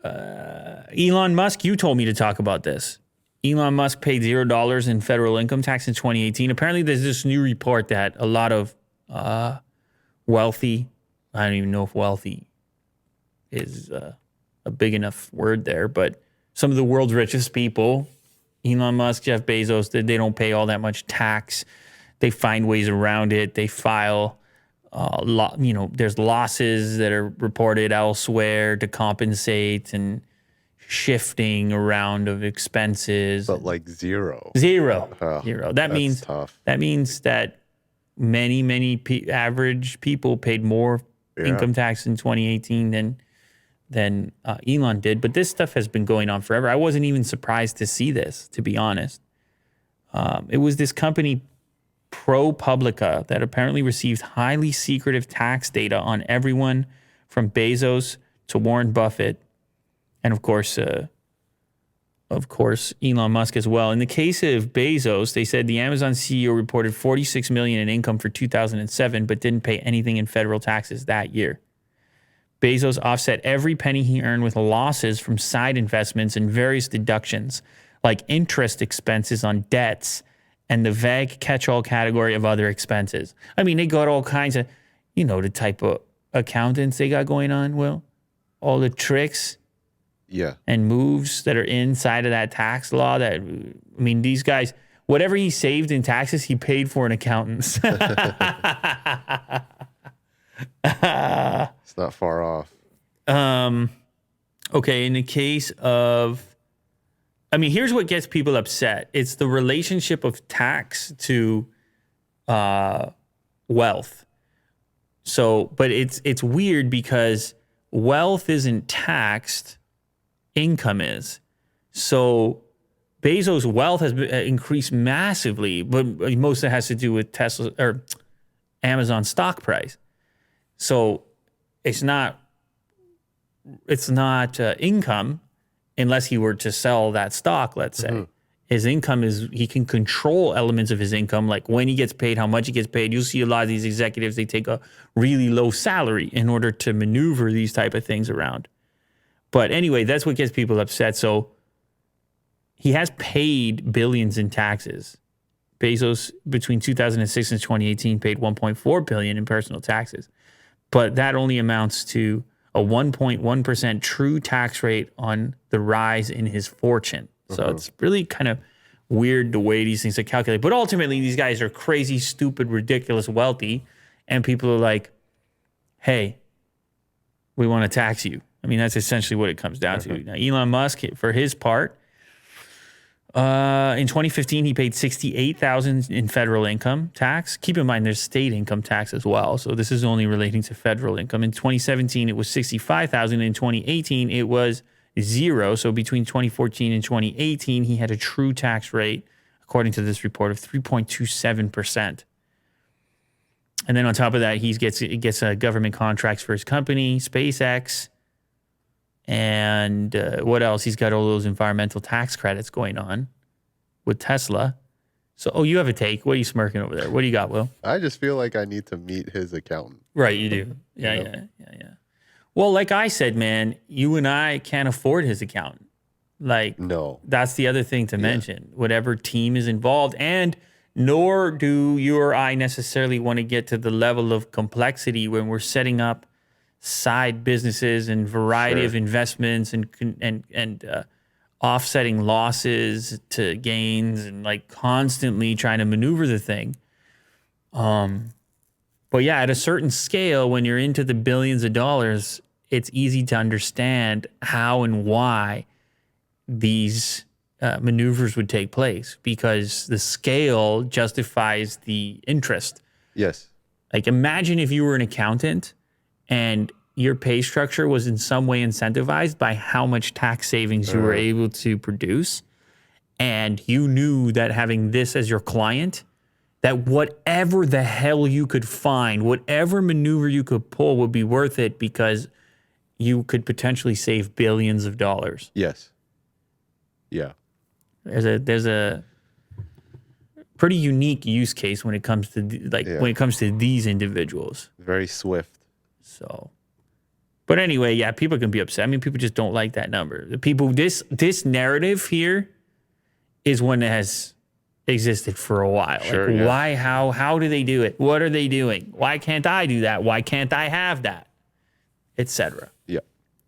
Elon Musk, you told me to talk about this. Elon Musk paid $0 in federal income tax in 2018. Apparently, there's this new report that a lot of wealthy, I don't even know if wealthy is a big enough word there, but some of the world's richest people, Elon Musk, Jeff Bezos, they don't pay all that much tax. They find ways around it. They file, there's losses that are reported elsewhere to compensate and shifting around of expenses. But like zero. Zero. That That means tough. That means that many average people paid more income tax in 2018 than Elon did. But this stuff has been going on forever. I wasn't even surprised to see this, to be honest. It was this company, ProPublica, that apparently received highly secretive tax data on everyone from Bezos to Warren Buffett, and of course, Elon Musk as well. In the case of Bezos, they said the Amazon CEO reported $46 million in income for 2007, but didn't pay anything in federal taxes that year. Bezos offset every penny he earned with losses from side investments and various deductions, like interest expenses on debts and the vague catch-all category of other expenses. I mean, they got all kinds of, the type of accountants they got going on, Will. All the tricks and moves that are inside of that tax law these guys, whatever he saved in taxes, he paid for an accountant. It's not far off. Okay, in the case of, here's what gets people upset. It's the relationship of tax to wealth. So, but it's weird because wealth isn't taxed, income is. So Bezos' wealth has increased massively, but most of it has to do with Tesla or Amazon stock price. So it's not income unless he were to sell that stock, let's say. Mm-hmm. His income is, he can control elements of his income, like when he gets paid, how much he gets paid. You'll see a lot of these executives, they take a really low salary in order to maneuver these type of things around. But anyway, that's what gets people upset. So he has paid billions in taxes. Bezos, between 2006 and 2018, paid $1.4 billion in personal taxes. But that only amounts to a 1.1% true tax rate on the rise in his fortune. So it's really kind of weird the way these things are calculated. But ultimately, these guys are crazy, stupid, ridiculous, wealthy. And people are like, hey, we want to tax you. That's essentially what it comes down to. Now, Elon Musk, for his part, in 2015, he paid $68,000 in federal income tax. Keep in mind, there's state income tax as well. So this is only relating to federal income. In 2017, it was $65,000. In 2018, it was zero. So between 2014 and 2018, he had a true tax rate, according to this report, of 3.27%. And then on top of that, he gets government contracts for his company, SpaceX. And what else? He's got all those environmental tax credits going on with Tesla. So, you have a take. What are you smirking over there? What do you got, Will? I just feel like I need to meet his accountant. Right, you do. Yeah. Well, like I said, man, you and I can't afford his accountant. No. That's the other thing to mention. Whatever team is involved, and nor do you or I necessarily want to get to the level of complexity when we're setting up side businesses and variety of investments and offsetting losses to gains and constantly trying to maneuver the thing. But yeah, at a certain scale, when you're into the billions of dollars, it's easy to understand how and why these maneuvers would take place, because the scale justifies the interest. Yes. Imagine if you were an accountant and your pay structure was in some way incentivized by how much tax savings you were able to produce, and you knew that having this as your client, that whatever the hell you could find, whatever maneuver you could pull would be worth it because you could potentially save billions of dollars. Yes. Yeah. There's a pretty unique use case when it comes to when it comes to these individuals. Very swift. So, But anyway, yeah, people can be upset. I mean, people just don't like that number. The people, this narrative here is one that has existed for a while. Sure, like, yeah. why, how do they do it? What are they doing? Why can't I do that? Why can't I have that? Etc.